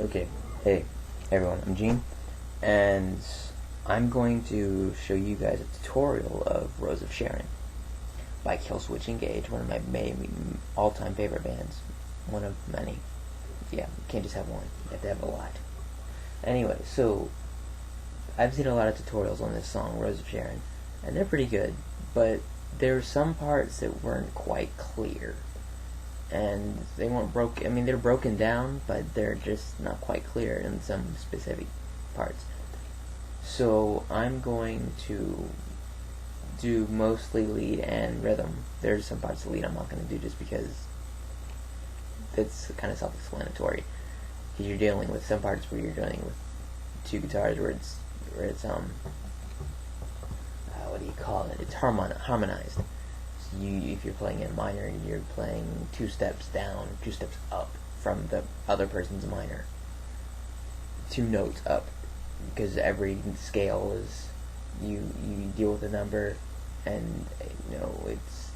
Okay, hey everyone, I'm Gene, and I'm going to show you guys a tutorial of Rose of Sharyn by Killswitch Engage, one of my all-time favorite bands. One of many. Yeah, you can't just have one, you have to have a lot. Anyway, so I've seen a lot of tutorials on this song, Rose of Sharyn, and they're pretty good, but there were some parts that weren't quite clear. And they weren't broken. I mean, they're broken down, but they're just not quite clear in some specific parts. So I'm going to do mostly lead and rhythm. There's some parts of lead I'm not going to do just because it's kind of self-explanatory. Because you're dealing with some parts where you're dealing with two guitars where it's what do you call it? It's harmonized. If you're playing in minor, you're playing 2 steps down, 2 steps up from the other person's minor. 2 notes up, because every scale is you deal with a number, and it's.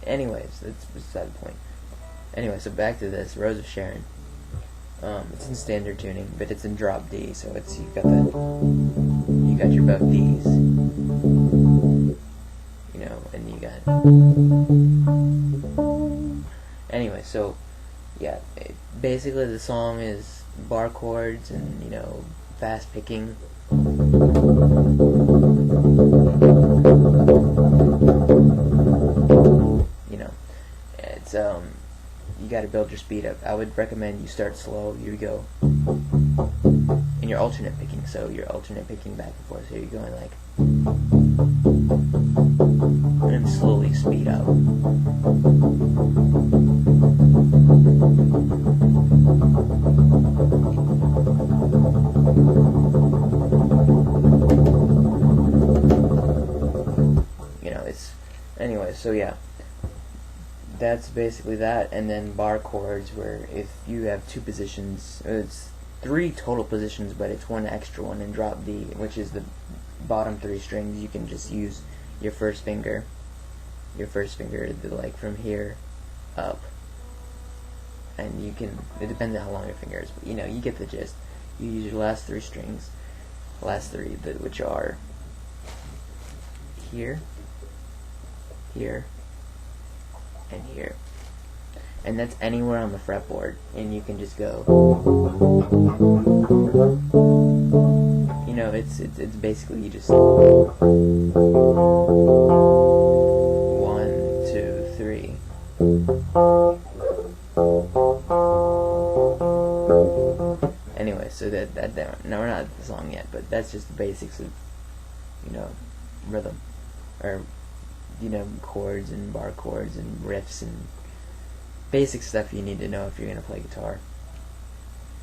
Anyways, that's beside the point. Anyway, so back to this Rose of Sharyn. It's in standard tuning, but it's in drop D, so it's you got your both Ds. And you got. Anyway, so yeah, basically the song is bar chords and fast picking. It's you got to build your speed up. I would recommend you start slow. You go, and you're alternate picking. So you're alternate picking back and forth. So you're going like. And then slowly speed up. It's anyway. So yeah, that's basically that. And then bar chords, where if you have 2 positions, it's 3 total positions, but it's 1 extra one in drop D, which is the bottom 3 strings. You can just use your first finger, like from here up, and you can. It depends on how long your finger is, but you get the gist. You use your last 3 strings, which are here, here, and here, and that's anywhere on the fretboard, and you can just go. It's basically you just 1, 2, 3. Anyway, so that now we're not at the song yet, but that's just the basics of rhythm, or chords and bar chords and riffs and basic stuff you need to know if you're gonna play guitar.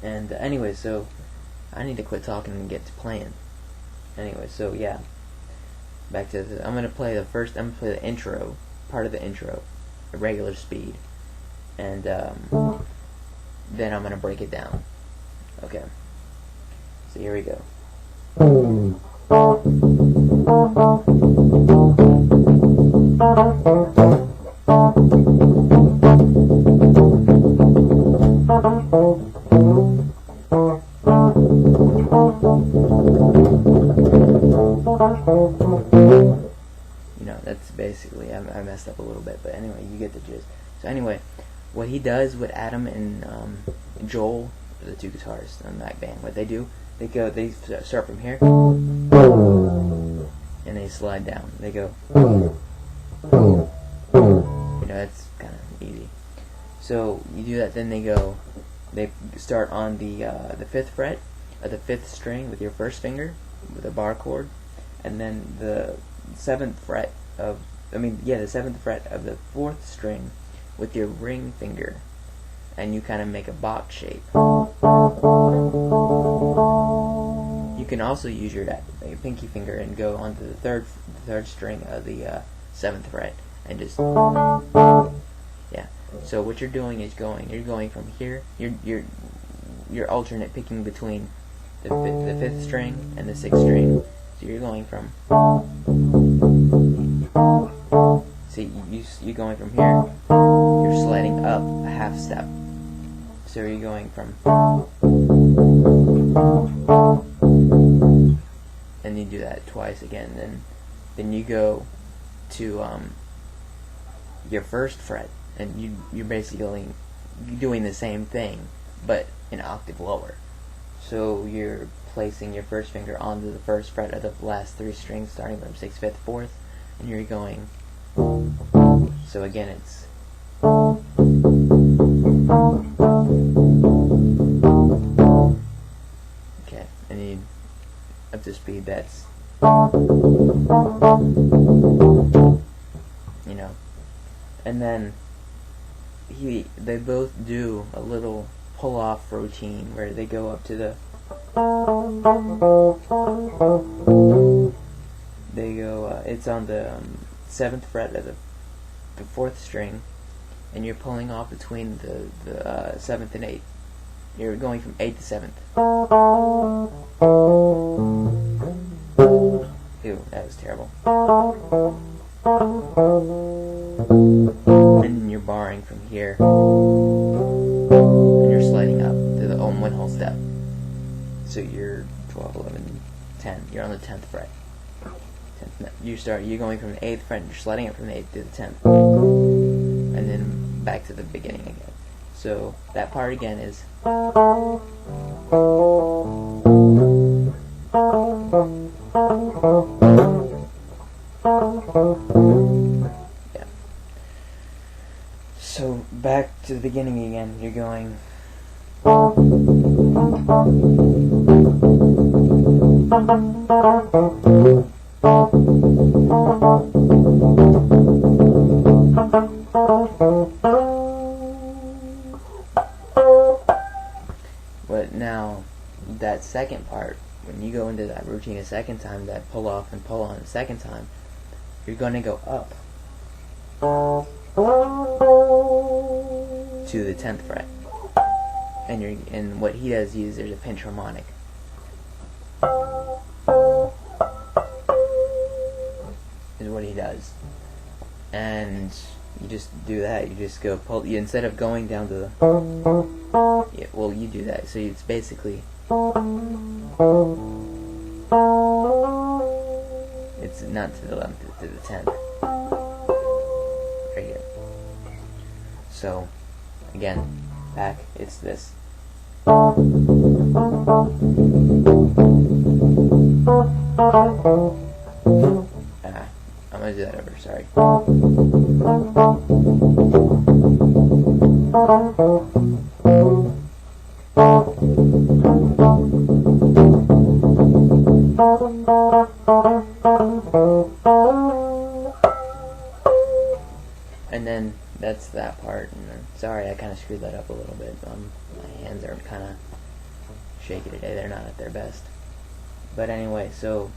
And anyway, so I need to quit talking and get to playing. Anyway, so yeah, back to this. I'm gonna play the intro, part of the intro, at regular speed, and then I'm gonna break it down. Okay, so here we go. That's basically, I messed up a little bit, but anyway, you get the gist. So anyway, what he does with Adam and Joel, the 2 guitarists on that band, what they do, they start from here, and they slide down. They go, that's kind of easy. So you do that, then they start on the 5th fret of the 5th string with your first finger, with a bar chord, and then the 7th fret of the 7th fret of the 4th string with your ring finger, and you kind of make a box shape. You can also use your pinky finger and go onto the third string of the 7th fret and just So what you're doing is you're going from here. You're alternate picking between the 5th string and the 6th string. So you're going from. See, you're going from here. You're sliding up a half step. So you're going from And you do that twice again. Then you go to your first fret, and you're basically doing the same thing, but an octave lower. So you're placing your first finger onto the first fret of the last 3 strings, starting from 6th, 5th, 4th, and you're going. So again, it's. Okay, and you up to speed. That's. You know, and then they both do a little pull-off routine where they go up to the. They go. It's on the 7th fret of the 4th string, and you're pulling off between the 7th and 8th. You're going from 8th to 7th. Ew, that was terrible. And you're barring from here, and you're sliding up to the 1 whole step. So you're 12, 11, 10. You're on the 10th fret. You're going from the 8th fret, and you're sliding up from the 8th to the 10th, and then back to the beginning again. So that part again is. Yeah. So back to the beginning again. You're going. But now, that second part, when you go into that routine a second time, that pull off and pull on a second time, you're going to go up to the 10th fret. And what he does is there's a pinch harmonic. Is what he does. And you just do that. You just go pull. Instead of going down to the. Yeah, well, you do that. So it's basically. It's not to the 11th, to the 10th. Right here. So, again, back. It's this. I'm gonna do that over, sorry. And then that's that part. And then, sorry, I kind of screwed that up a little bit. My hands are kind of shaky today. They're not at their best. But anyway, so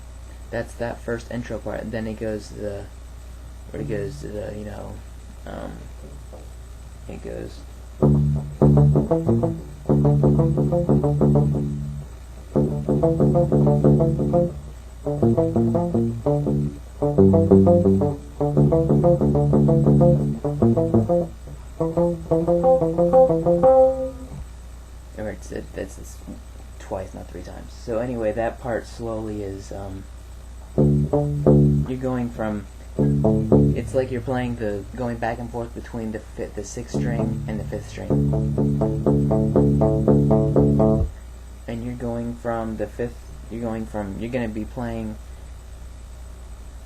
that's that first intro part. And then it goes to the, it goes, that's twice, not 3 times. So anyway, that part slowly is you're going from, it's like you're playing going back and forth between the 6th string and the 5th string, and you're going from the 5th. You're going to be playing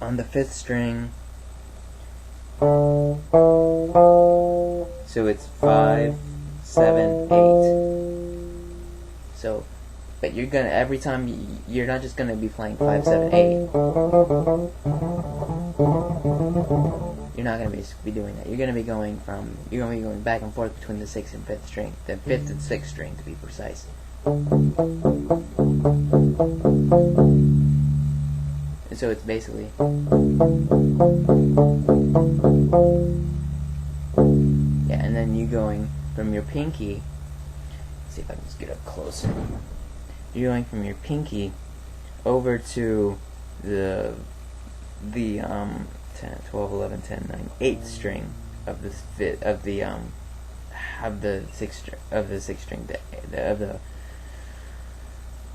on the 5th string. So it's 5, 7, 8. So, but you're gonna, every time, you're not just gonna be playing 5, 7, 8. You're not gonna be doing that. You're gonna be going back and forth between the 6th and 5th string, the 5th and 6th string to be precise. And so it's basically. Yeah, and then you going from your pinky. Let's see if I can just get up closer. You're going from your pinky over to the 10, 12, 11, 10, 9, 8th string of the 6th string of the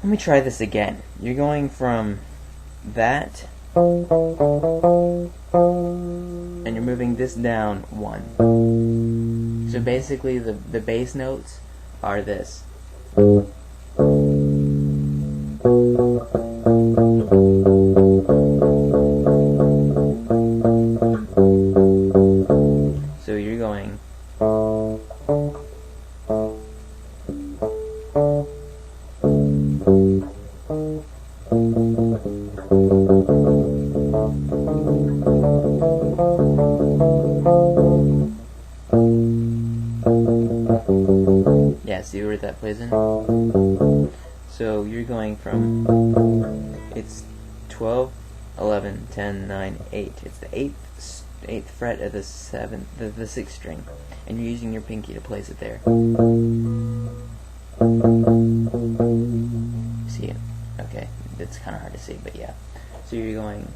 Let me try this again. You're going from that, and you're moving this down 1. So basically the bass notes are this. So you're going see where that plays in? So you're going from, it's 12, 11, 10, 9, 8. It's the 8th fret of the 7th, the 6th string, and you're using your pinky to place it there. See it? Okay, it's kind of hard to see, but yeah. So you're going.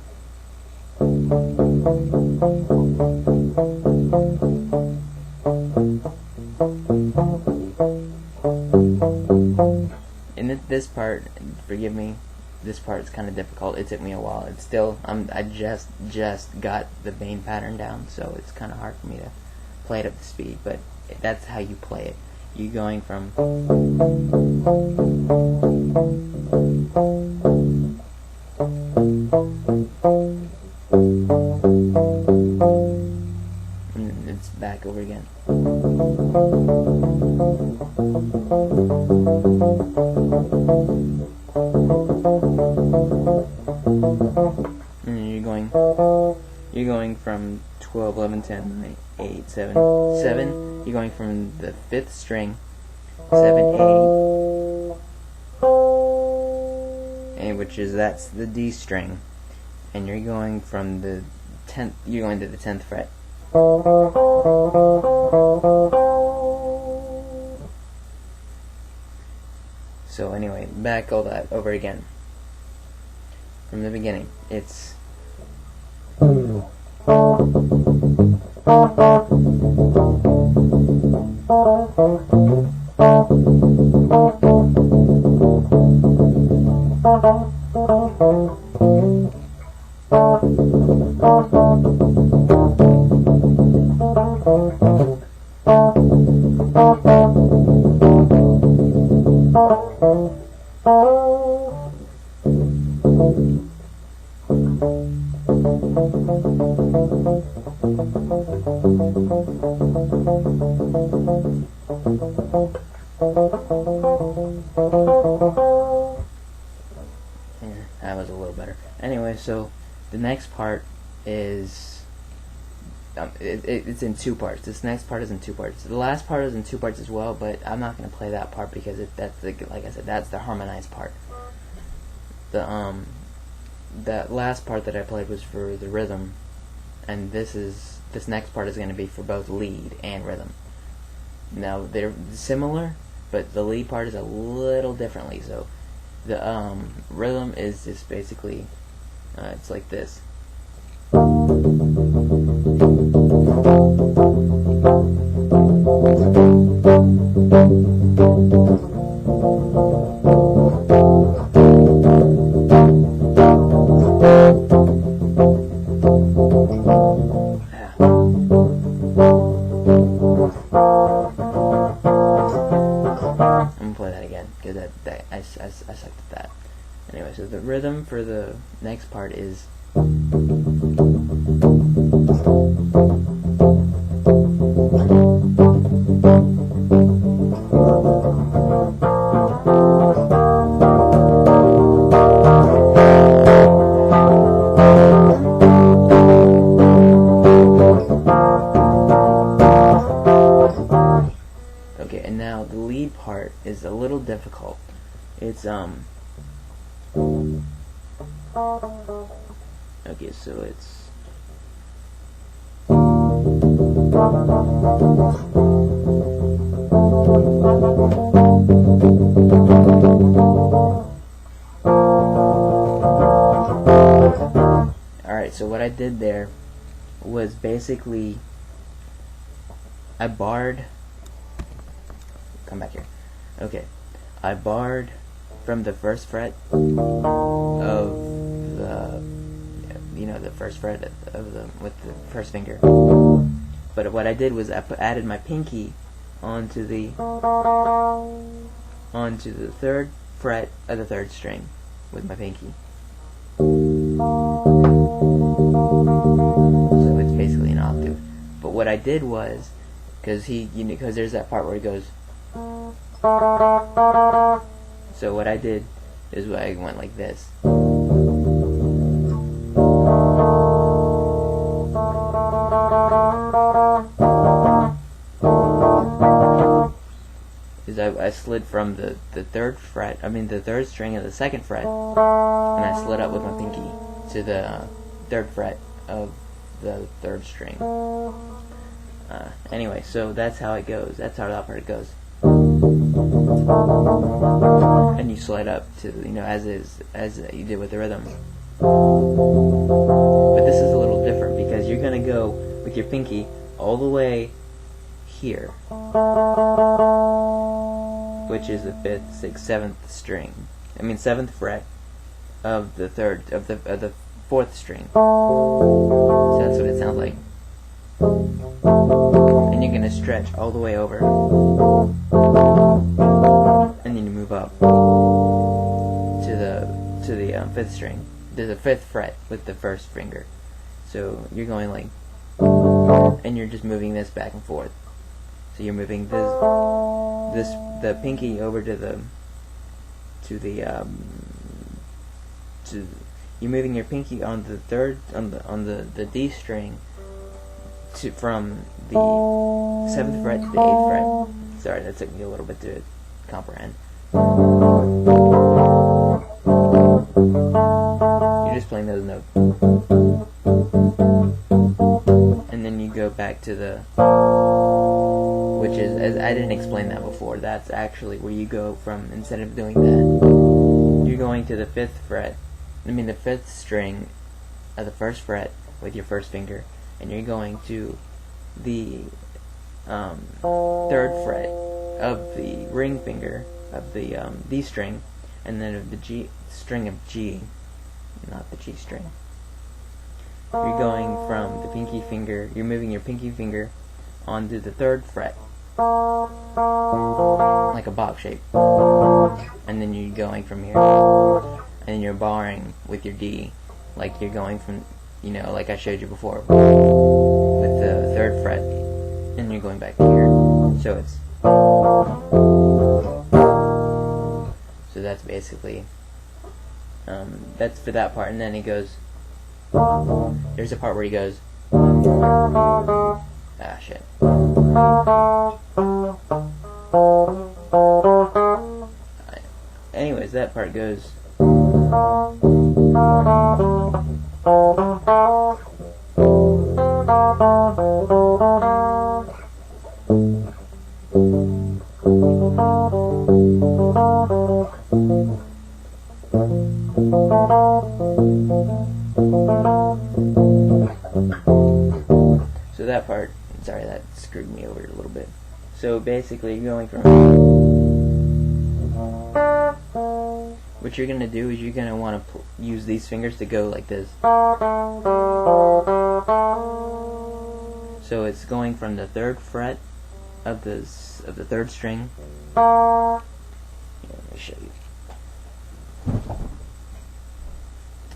And this part, forgive me, this part is kind of difficult. It took me a while. It's still, I just got the main pattern down, so it's kind of hard for me to play it up to speed. But that's how you play it. You're going from. And it's back over again. And you're going from 12, 11, 10, 9, 8, 7, 7. You're going from the 5th string, 7, 8, and that's the D string, and you're going from the 10th. You're going to the 10th fret. So anyway, back all that over again. From the beginning, it's. That was a little better. Anyway, so the next part is it's in 2 parts. This next part is in 2 parts. The last part is in 2 parts as well, but I'm not going to play that part because that's like I said, that's the harmonized part. That last part that I played was for the rhythm, and this next part is going to be for both lead and rhythm. Now they're similar, but the lead part is a little differently. So the rhythm is just basically it's like this. I sucked at that. Anyway, so the rhythm for the next part is. Okay, and now the lead part is a little difficult. It's okay, so it's alright, so what I did there was basically I barred. Come back here. Okay, I barred from the first fret of the, the first fret of the with the first finger. But what I did was I added my pinky onto the third fret of the third string with my pinky. So it's basically an octave. But what I did was, because there's that part where he goes. So what I did is I went like this. I slid from the third fret, the third string of the second fret, and I slid up with my pinky to the third fret of the third string. Anyway, so that's how it goes. That's how that part goes. And you slide up to, as you did with the rhythm. But this is a little different because you're gonna go with your pinky all the way here, which is the 5th, 6th, 7th string. 7th fret of the third of the 4th string. So that's what it sounds like. And you're gonna stretch all the way over, and then you move up to the 5th string. There's a 5th fret with the first finger. So you're going like, and you're just moving this back and forth. So you're moving the pinky over you're moving your pinky on the third on the D string from the 7th fret to the 8th fret. Sorry, that took me a little bit to comprehend. You're just playing those notes, and then you go back to the, which is, as I didn't explain that before, that's actually where you go from, instead of doing that, you're going to the 5th fret, the 5th string of the 1st fret with your first finger, and you're going to the 3rd fret of the ring finger of the D string, and then of the G string of G, not the G string. You're going from the pinky finger, you're moving your pinky finger onto the 3rd fret, like a box shape, and then you're going from here, and you're barring with your D, like you're going from, like I showed you before, with the 3rd fret, and you're going back to here. So it's, so that's basically, that's for that part, and then it goes, there's a part where he goes, shit. Anyways, that part goes, so that part, sorry, that screwed me over a little bit. So basically, you're going from, what you're going to do is you're going to want to use these fingers to go like this. So it's going from the 3rd fret of the 3rd string. Here, let me show you.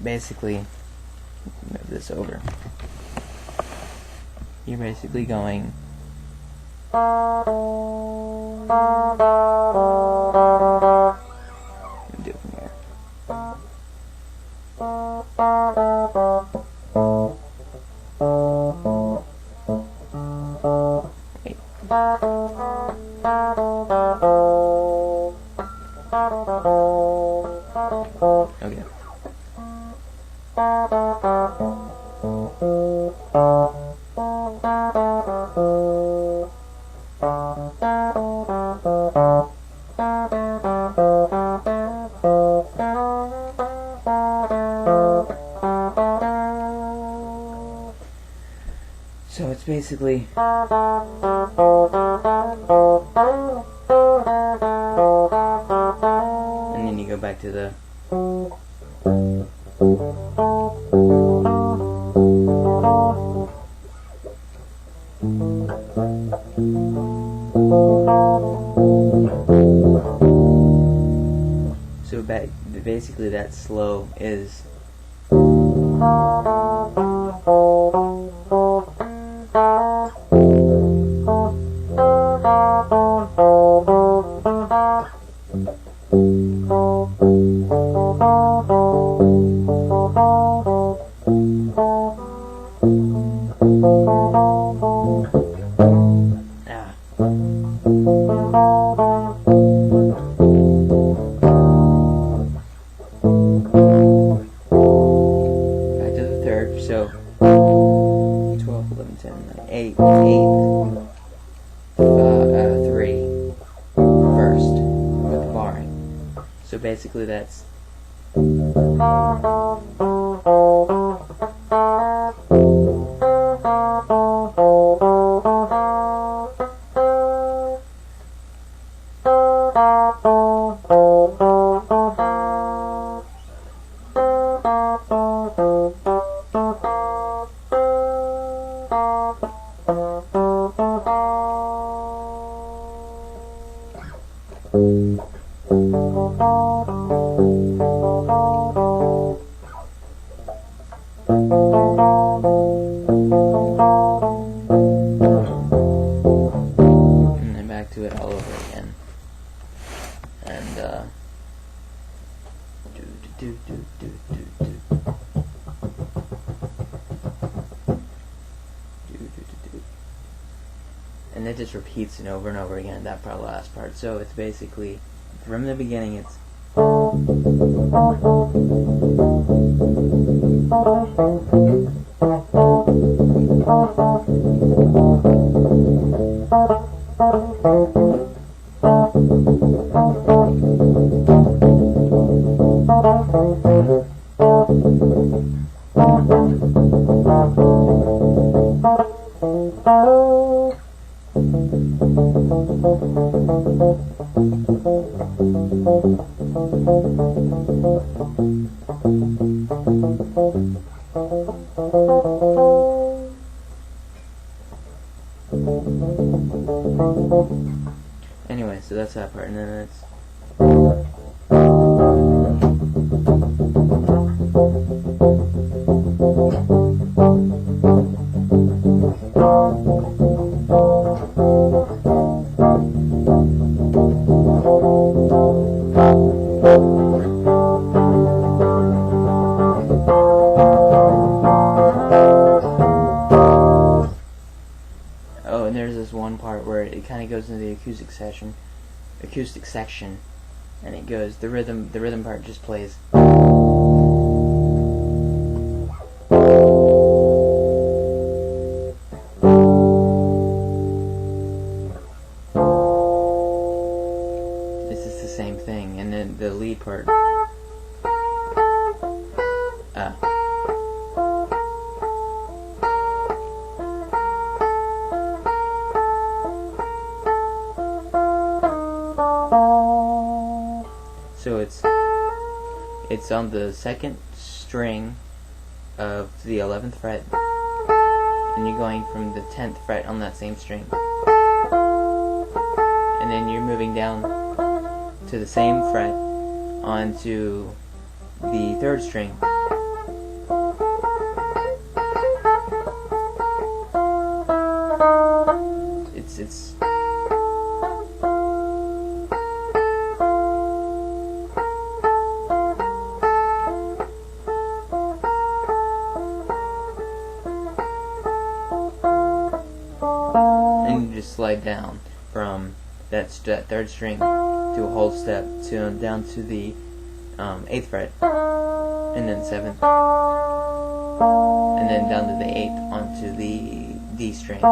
Basically, move this over. You're basically going, let me do it from here. Wait. Okay. So it's basically, and then you go back to the so basically that slow is back to the third, so 12, 11, 10, 9, 8, 3, first, with the barring. So basically that's and then back to it all over again. And and it just repeats it over and over again, that part, last part. So it's basically from the beginning it's anyway, so that's that part, and then it's oh, and there's this one part where it kind of goes into the acoustic section, and it goes, the rhythm part just plays. It's just the same thing, and then the lead part. So it's on the second string of the 11th fret, and you're going from the 10th fret on that same string, and then you're moving down to the same fret onto the 3rd string. It's and you just slide down from that 3rd string to a whole step to down to the 8th fret, and then 7th, and then down to the 8th onto the D string.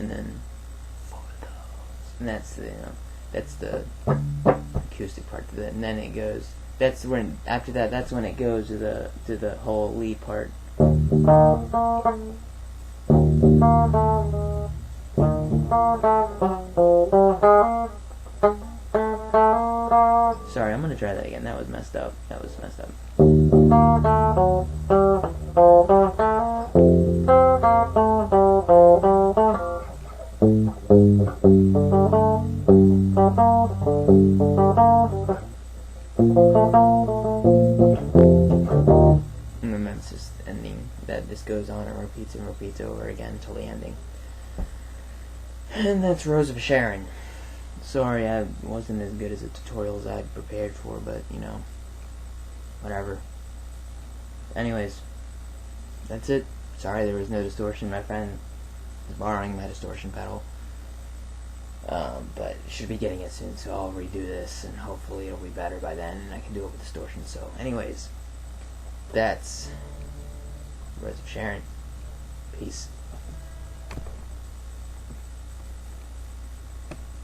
And then, and that's the acoustic part to it, and then it goes. That's when after that. That's when it goes to the whole lead part. Sorry, I'm gonna try that again. That was messed up. And then that's just ending. That just goes on and repeats over again until the ending. And that's Rose of Sharyn. Sorry, I wasn't as good as the tutorials I'd prepared for, but, you know, whatever. Anyways, that's it. Sorry there was no distortion. My friend was borrowing my distortion pedal. But should be getting it soon, so I'll redo this, and hopefully it'll be better by then, and I can do it with distortion. So, anyways, that's Rose of Sharyn. Peace.